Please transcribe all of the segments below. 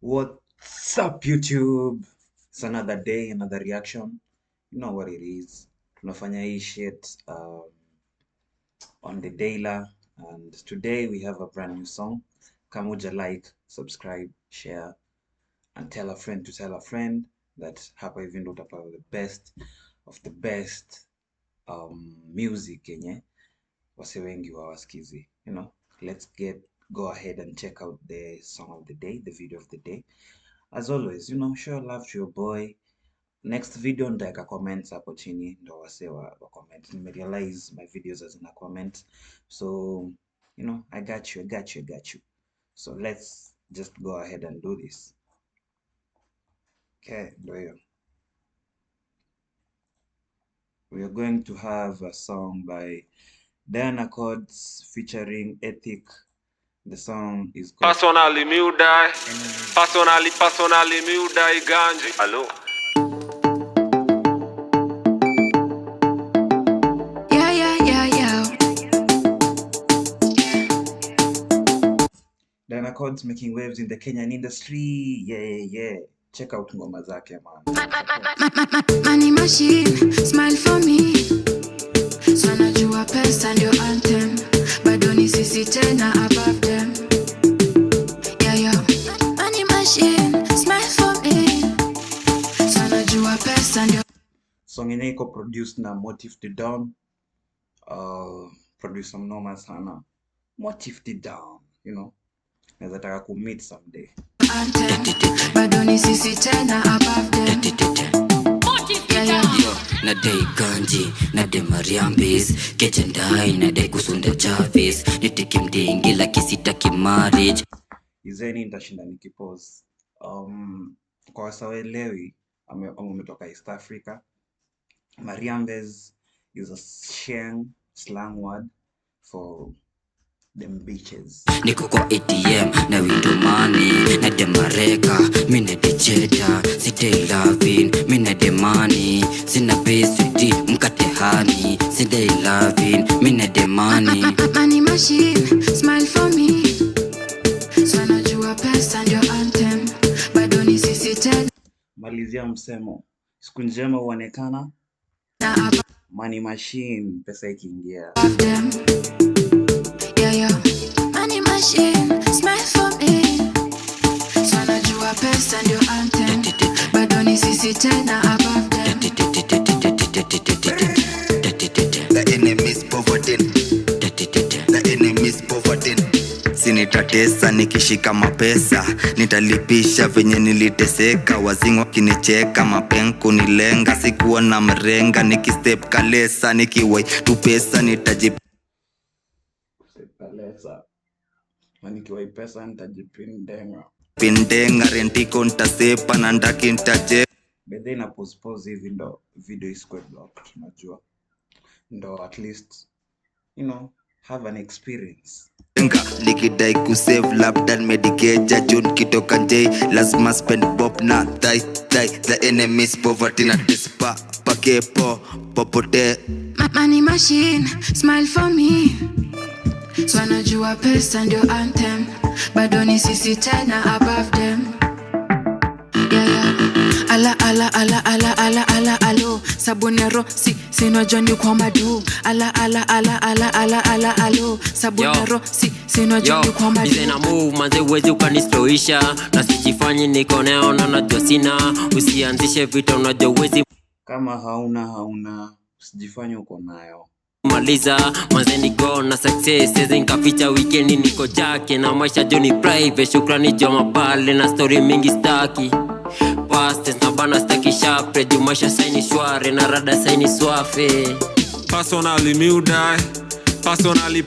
What's up, YouTube? It's another day, another reaction. You know what it is. Tunafanya hii shit on the daily, and today we have a brand new song. Kama uja like, subscribe, share, and tell a friend to tell a friend that hapa hivi ndo utapata the best of the best music yenye wase wengi wawasikizi. You know, let's go ahead and check out the song of the day, the video of the day. As always, you know, show love to your boy. Next video nitaweka comments hapo chini ndo wase wa comment. Nimerealize my videos hazina comment. So, you know, I got you. So let's just go ahead and do this. Okay, ndo hiyo. We are going to have a song by Diana Codes featuring Ethic. The song is called Personally me would die. Personally me would die ganji. Hello. Diana Codes making waves in the Kenyan industry. Yeah. Check out ngoma zake, man. Money machine, smile for me. Sana jua pesa ndio anthem. Bado ni sisi tena above them. Yeah. Money machine, smile for me. Sana jua pesa ndio. Song yenyewe iko produced na Motive the Dawn. Producer mnoma sana. Motive the Dawn, you know. Naweza taka kumeet someday. Bado ni sisi tena above them. Na day ganji, na de mariambis Kechendai, na de kusunda chavis Nitiki mdingi laki sitaki marriage Izeni nitashinda nikipose. Kwa wasawelewi umetoka East Africa. Mariambes is a slang word for them bitches. Niko kwa ATM, na window money Na de mareka, mina de cheddar Side loving, mina de money Sina besudi, mkate honey Side loving, mina de money Money machine, smile for me. Sana jua pesa ndio anthem. Bado ni sisi tena Malizia msemo. Siku njema huonekana. above Money machine, pesa ikiingia. them. Yeah. Money machine, smile for me. Sana jua pesa ndio anthem. Bado ni sisi tena above them. The enemy's poverty. The enemy's poverty. Sinitatesa nikishika mapesa, nitalipisha venye niliteseka. Wazingo kinicheka, mapenku nilenga, sikuwa na mrenga. Nikistep kalesa, nikiwai tu pesa nitajip Sepalesa. Nikiwai pesa nitajipindenga. Pindenga rentiko nitasepa na ndaki nitaje. Bedhe na pause hivi ndo video isikwe blocked, unajua. Ndo at least, you know, have an experience. Nikidai kusave labda medikeja June kitoka njei lazima spend bob na thai. The enemy's poverty na dispa pakepo popote. Money machine, smile for me. Sana jua pesa ndio anthem. Bado ni sisi tena above them. Yeah. Ala alo sabunero sinojua ni kwa madu. Ala alo sabunero sinojua ni kwa madu. Bize na move manze uwezi ukanistoisha. Na sijifanyi niko neo na najua sina. Usianzishe vita unajua uwezi Kama hauna, usijifanye uko nayo. maliza manze niko na success. Sezi nkaficha weekendi niko jake. Na maisha joni private. Shukrani joma pale na story mingi staki. Past tense na bana staki sharp. Juu maisha saini shware na rada saini swafe. Personally me would die. Personally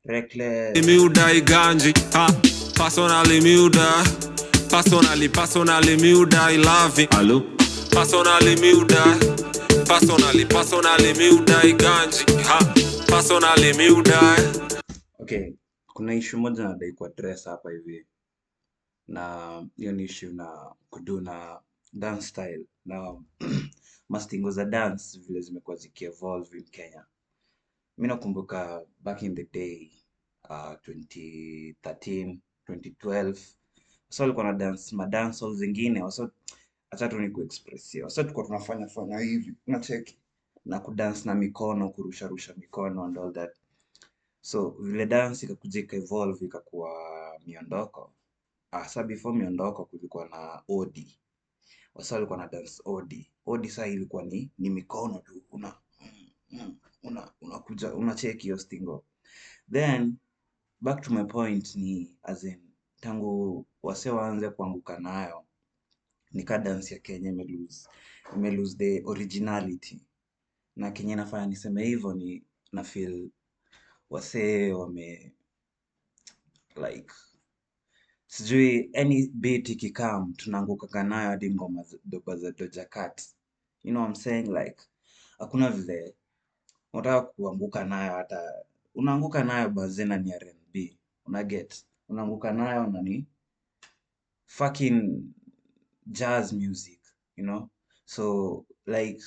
Reckless. me would die ganji. Personally me would die. Personally me would die loving. Hello. Personally me would die. Personally me would die ganji. Personally me would die. Okay, kuna issue moja nadai kwa dress hapa hivi. Na hiyo ni issue na kudu na dance style. Na mastingo za dance vile zimekuwa ziki-evolve in Kenya. Mimi nakumbuka back in the day, 2013, 2012, So walikuwa na dance madancehall zingine wasa, acha tu ni kuexpressia wasa, tulikuwa tunafanya fanya hivi unacheki na kudance na mikono, kurusha rusha mikono and all that. So vile dance ikakuja evolve ikakuwa miondoko. Sasa before miondoko kulikuwa na odi, wasa walikuwa na dance odi. Odi saa ilikuwa ni mikono tu unakuja unacheki hiyo stingo. Then back to my point ni as in, tangu wase waanze kuanguka nayo nika dance ya Kenya ime lose the originality, na Kenya inafanya niseme hivyo ni na feel wase wame like, sijui any beat ikikam tunaanguka nayo hadi ngoma za Doja Cat. You know what I'm saying, like hakuna vile unataka kuanguka nayo, hata unaanguka nayo bazena ni R&B, unaget, unaanguka nayo na ni fucking jazz music, you know. So like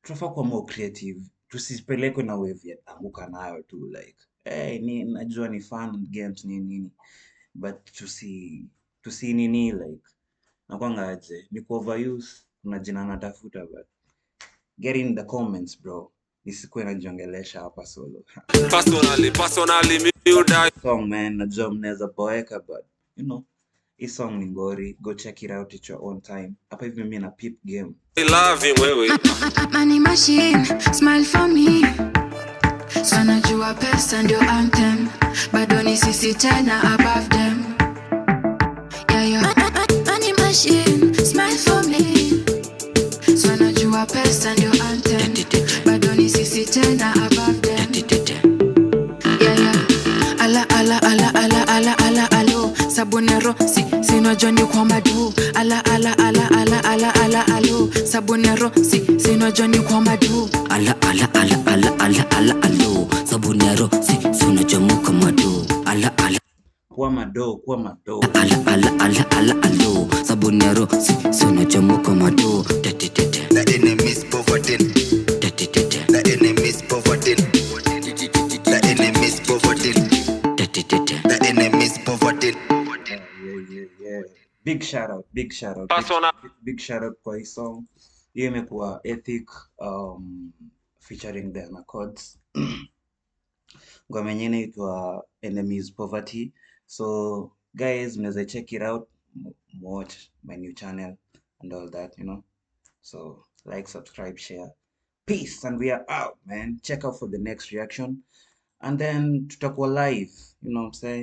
tunafaa kuwa more creative, tusipelekwe na wave ya anguka nayo tu like ni najua ni fun games nini but tusi nini like nakwanga aje ni ku overuse, kuna jina natafuta but get in the comments bro, nisikuwe najiongelesha hapa solo. Personally me you die Song man, najua mnaweza boeka but you know hii song ni ngori, go check it out at your own time. Hapa hivi mimi na peep game. love him wewe. Money machine, smile for me. So najua pesa ndio anthem, bado ni sisi tena above them. Yeah. Money machine, smile for me. So najua pesa ndio anthem, bado ni sisi tena above them. Yeah. Ala alo, sabunero sinajua ni kwa madu. Ala alo, sabunero sinajua ni kwa madu. Ala alo, sabunero sinajua muka madu. Ala Kwa mado. alo, sabunero sinajua muka madu. The enemy's poverty. The enemy's poverty. The enemy's poverty. The enemy's poverty. Yeah. Big shout out. Big shout out kwa hii song. Hiyo imekuwa Ethic featuring the Accords. Ngoma yenyewe inaitwa Enemy's Poverty. So guys, mnaweza check it out, watch my new channel and all that, you know. So like, subscribe, share. Peace, and we are out, man. Check out for the next reaction. And then tutakuwa live, you know what I'm saying?